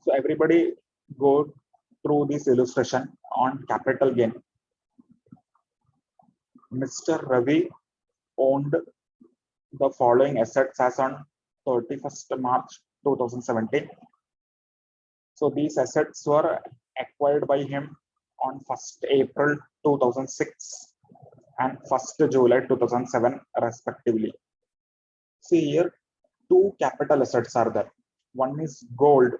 So everybody go through this illustration on capital gain. Mr. Ravi owned the following assets as on 31st March 2017. So these assets were acquired by him on 1st April 2006 and 1st July 2007 respectively. See here, two capital assets are there. One is gold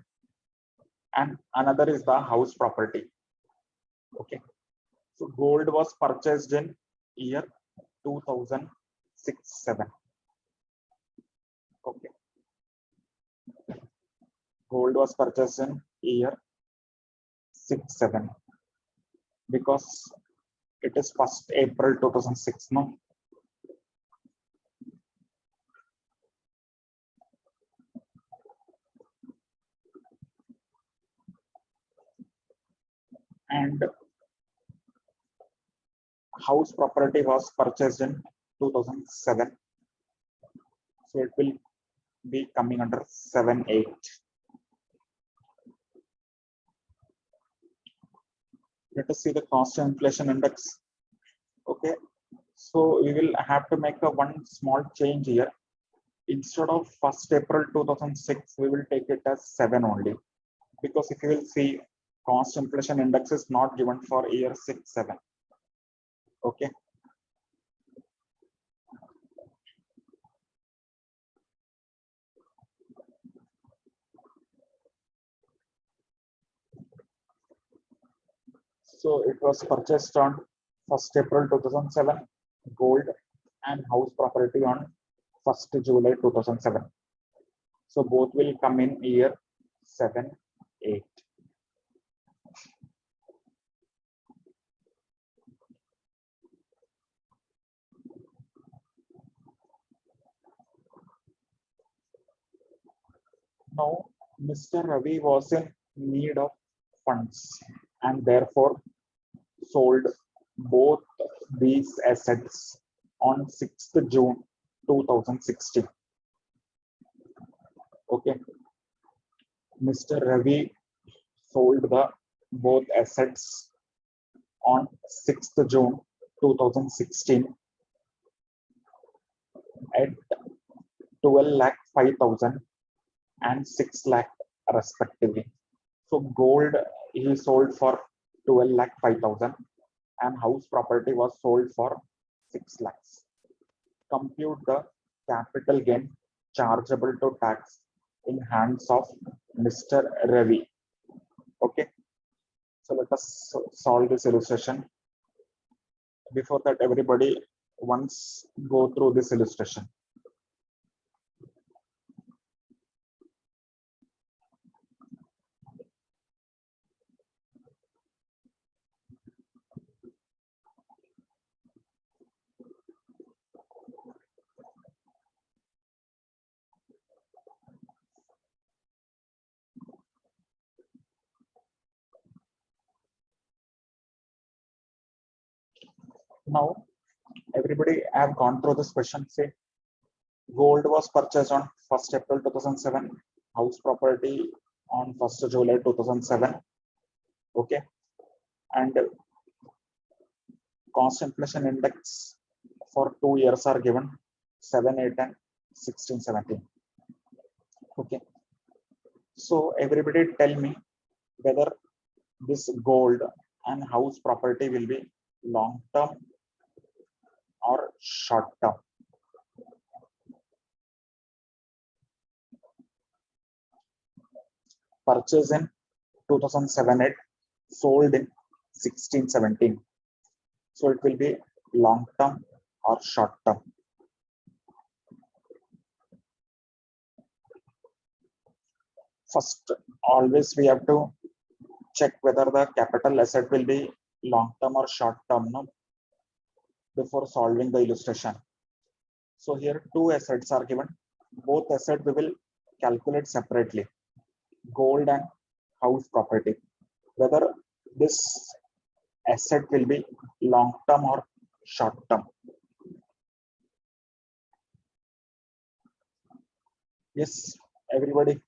and another is the house property. Okay. So gold was purchased in year 2006-7. Okay. Gold was purchased in year 6-7 because it is 1st April 2006. No. And house property was purchased in 2007. So it will be coming under 7-8. Let us see the cost inflation index. Okay, so we will have to make a one small change here. Instead of 1st April 2006, we will take it as 7 only, because if you will see, cost inflation index is not given for year 6-7. Okay. So it was purchased on 1st April 2007, gold and house property on 1st July 2007. So both will come in year 7-8. Now, Mr. Ravi was in need of funds and therefore sold both these assets on 6th June 2016. Okay. Mr. Ravi sold the both assets on 6th June 2016 at 12,05,000 and 6 lakh respectively. So gold he sold for 12,05,000 and house property was sold for 6 lakhs. Compute the capital gain chargeable to tax in hands of Mr. Ravi. Okay. So let us solve this illustration. Before that, everybody once go through this illustration. Now, everybody have gone through this question. Say, gold was purchased on 1st April 2007, house property on 1st July 2007. Okay, and cost inflation index for 2 years are given 7, 8, and 16, 17. Okay, so everybody tell me whether this gold and house property will be long term or short term. Purchase in 2007-8, sold in 16-17. So it will be long term or short term. First, always we have to check whether the capital asset will be long term or short term, no, before solving the illustration. So here two assets are given. Both assets we will calculate separately, gold and house property, whether this asset will be long term or short term. Yes, everybody.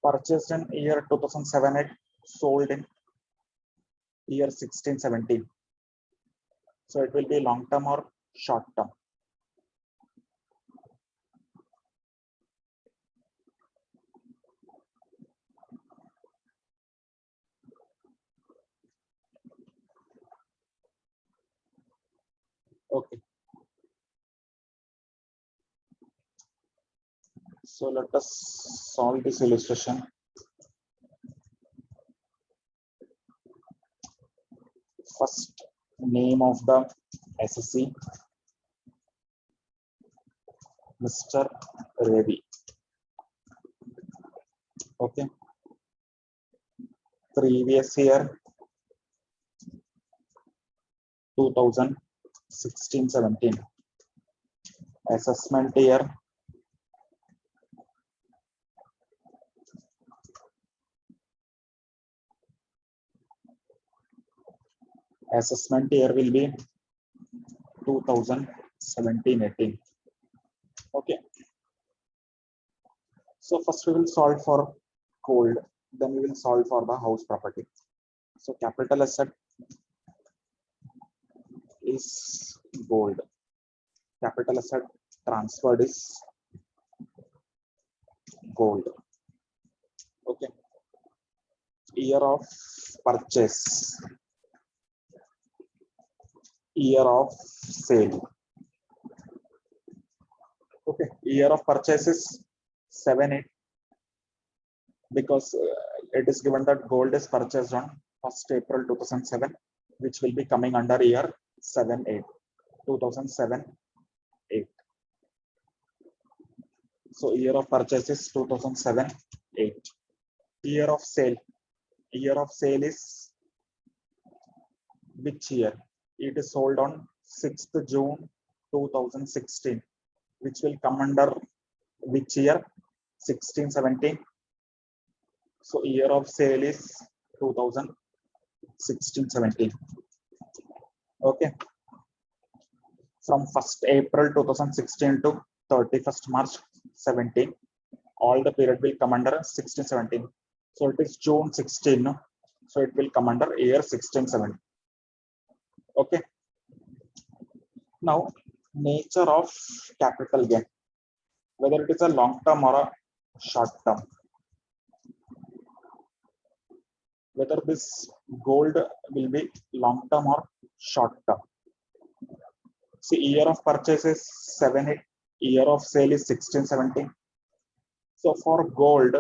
Purchased in year 2007, it sold in year 1617. So it will be long term or short term. Okay. So let us solve this illustration. First, name of the SSC, Mr. Ravi. Okay. Previous year 2016-17. Assessment year will be 2017-18. Okay. So first we will solve for gold, then we will solve for the house property. So capital asset is gold. Capital asset transferred is gold. Okay. Year of purchase, year of sale. Okay, year of purchase is 7-8 because it is given that gold is purchased on 1st April 2007, which will be coming under year 7-8, 2007-8. So year of purchase is 2007-8. Year of sale is which year? It is sold on 6th June 2016, which will come under which year? 16-17. So year of sale is 2016-17. Okay. From 1st April 2016 to 31st March 17, all the period will come under 16-17. So it is June 16. No? So it will come under year 16-17. Okay. Now, nature of capital gain, whether it is a long term or a short term. Whether this gold will be long term or short term. See, year of purchase is 7-8, year of sale is 16-17. So for gold,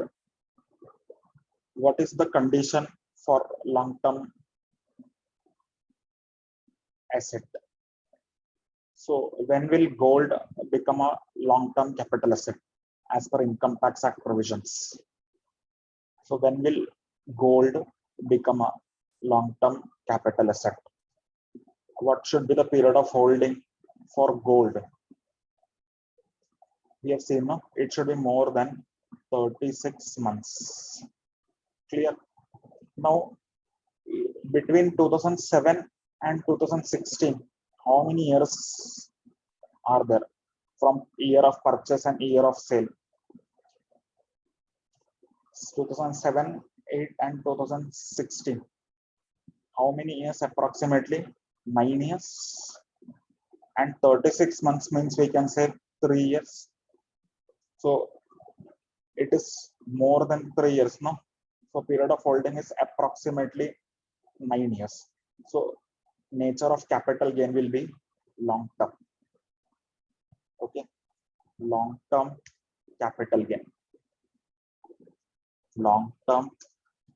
what is the condition for long term asset? So when will gold become a long term capital asset as per Income Tax Act provisions? So when will gold become a long term capital asset? What should be the period of holding for gold? We have seen, no? It should be more than 36 months. Clear? Now, between 2007 and 2016, how many years are there from year of purchase and year of sale? 2007, 8 and 2016. How many years approximately? 9 years. And 36 months means we can say 3 years. So it is more than 3 years, no? So period of holding is approximately 9 years. So nature of capital gain will be long term. Okay, long term capital gain. Long term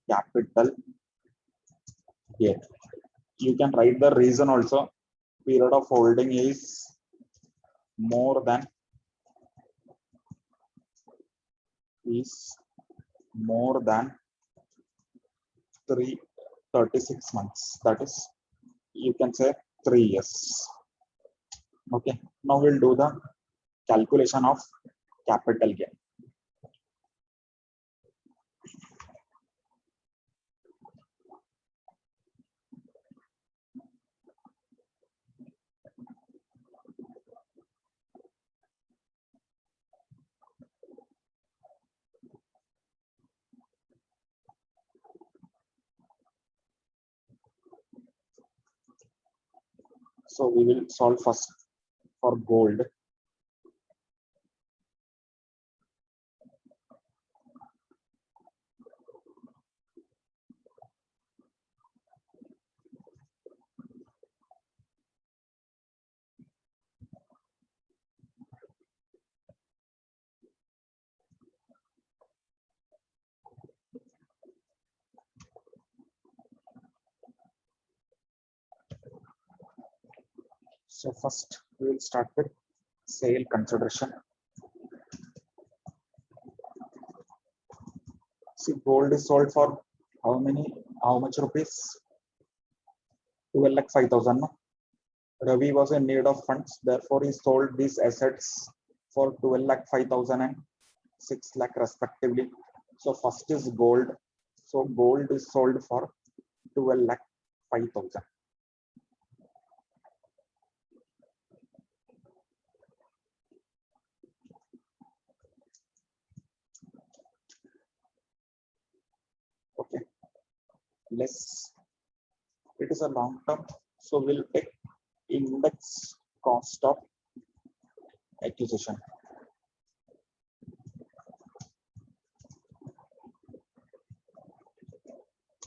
capital gain. You can write the reason also. Period of holding is more than 36 months. That is, you can say 3 years. Okay, now we'll do the calculation of capital gain. So we will solve first for gold. So first we will start with sale consideration. See, gold is sold for how much rupees? 12,05,000. No? Ravi was in need of funds, therefore he sold these assets for 12,05,000 and 6 lakh respectively. So first is gold. So gold is sold for 12,05,000. Okay, less. It is a long term, so we'll take index cost of acquisition.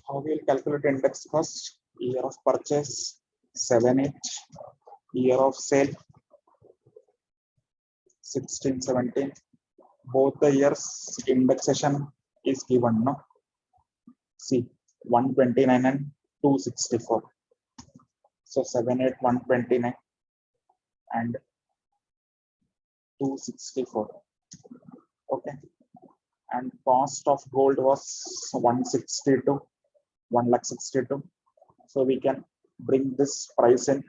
How we will calculate index cost? Year of purchase 7H, year of sale 16, 17. Both the years indexation is given. No, see 129 and 264. So 78, 129 and 264. Okay, and cost of gold was 162, 1,62. So we can bring this price in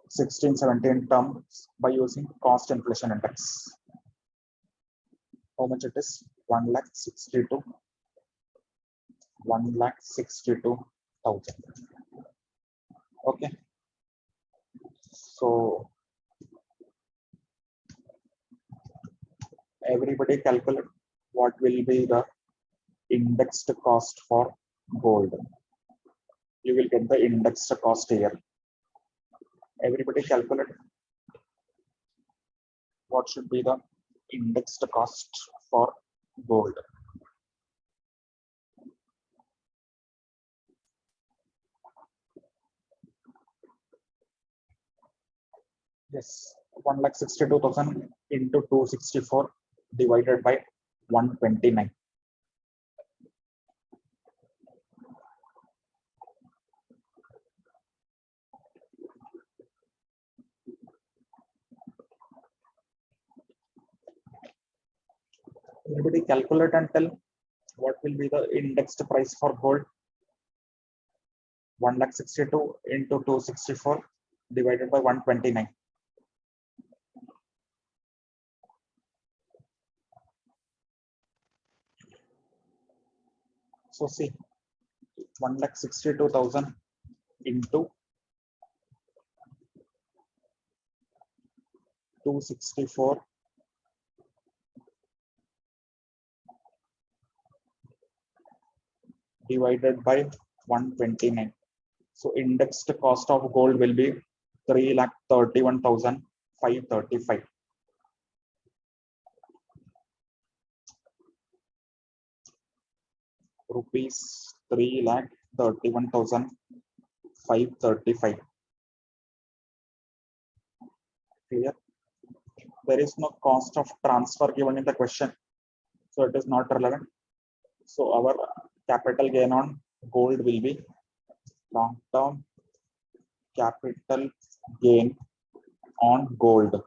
16, 17 terms by using cost inflation index. How much it is? 1,62, 1,62,000. Okay. So everybody calculate what will be the indexed cost for gold. You will get the indexed cost here. Everybody calculate what should be the indexed cost for gold. Yes, 1,62,000 into 264 divided by 129. Everybody calculate and tell what will be the indexed price for gold. 1,62,000 into 264 divided by 129. So see, 1,62,000 into 264 divided by 129. So indexed cost of gold will be 3,31,535. Rupees 3,31,535. Clear? There is no cost of transfer given in the question, so it is not relevant. So our capital gain on gold will be long-term capital gain on gold.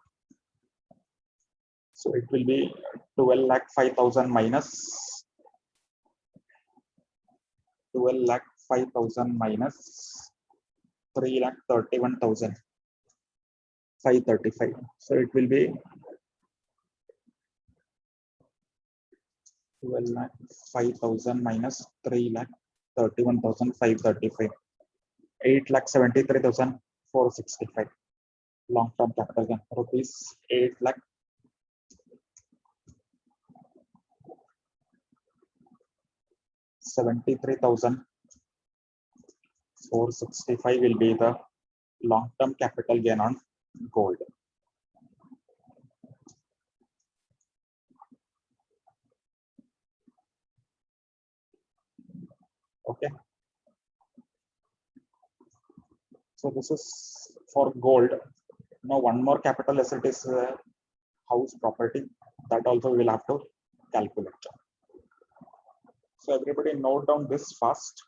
So it will be 12,05,000 minus 12,05,000 minus 3,31,535. So it will be 12,05,000 minus 3,31,535. 8,73,465. Long-term capital gain rupees 8,73,465 will be the long-term capital gain on gold. Okay. So this is for gold. Now one more capital asset is house property. That also we will have to calculate. So everybody note down this first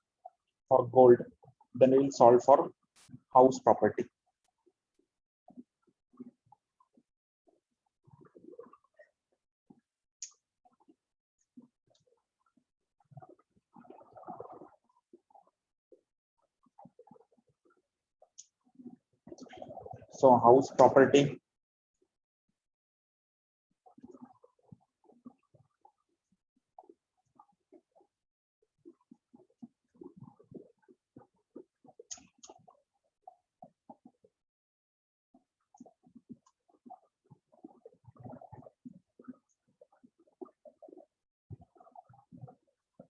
for gold. Then we will solve for house property. So house property.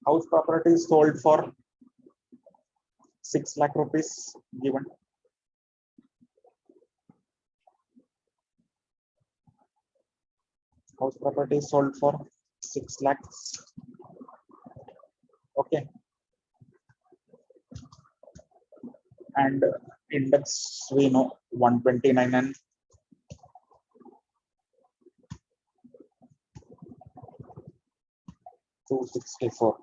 House property is sold for 6 lakh rupees given. House property is sold for 6 lakhs. Okay. And index we know 129 and 264.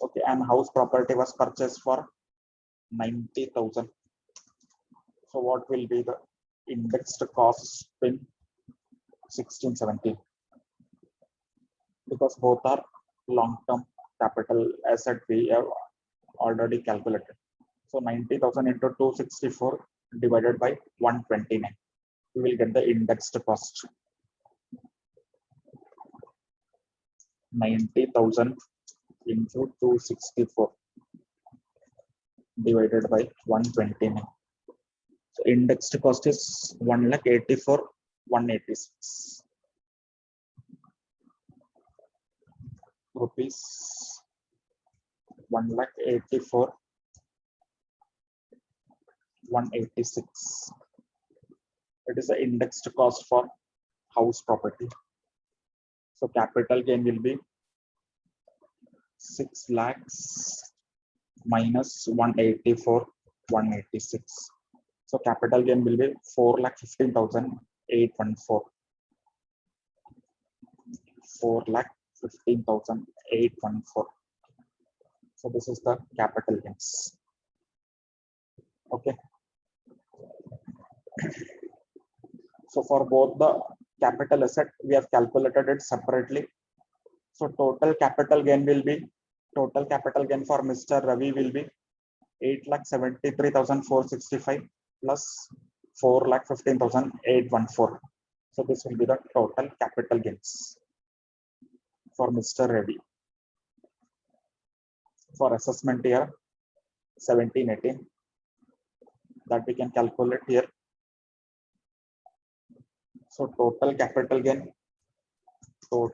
Okay, and house property was purchased for 90,000. So what will be the indexed cost in 1617? Because both are long-term capital asset we have already calculated. So 90,000 into 264 divided by 129. We will get the indexed cost. 90,000 into 264 divided by 129. So indexed cost is 1,84,186 rupees. 1,84,186. It is the indexed cost for house property. So capital gain will be 6 lakhs minus 184,186. So capital gain will be 4,15,814. 4,15,814. So this is the capital gains. Okay. So for both the capital asset, we have calculated it separately. So total capital gain will be, total capital gain for Mr. Ravi will be 8,73,465 plus 4,15,814. So this will be the total capital gains for Mr. Ravi. For assessment year 17-18, that we can calculate here. So total capital gain for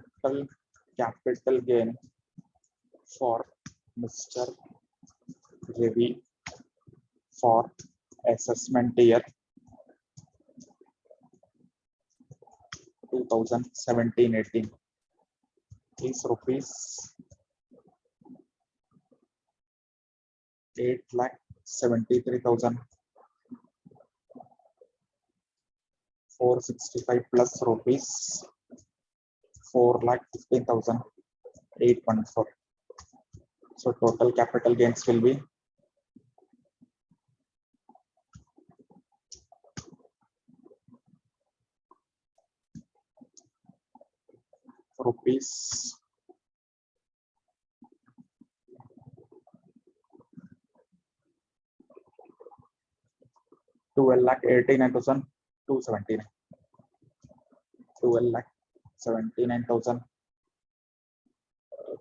Mr. Ravi for assessment year 2017-18 is rupees 8,73,465 plus rupees 4,15,814. So total capital gains will be rupees 12,89,279. 12,79,000.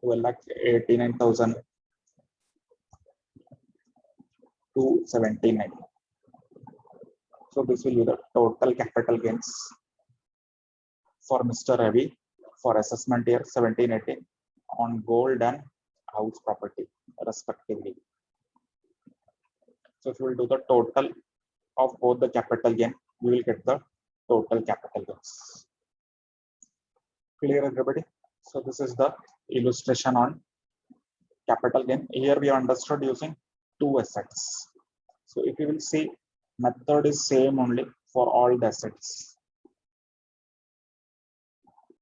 12,89,279. So this will be the total capital gains for Mr. Ravi for assessment year 17-18 on gold and house property respectively. So if we will do the total of both the capital gain, we will get the total capital gains. Clear, everybody? So this is the illustration on capital gain. Here we understood using two assets. So if you will see, method is same only for all the assets.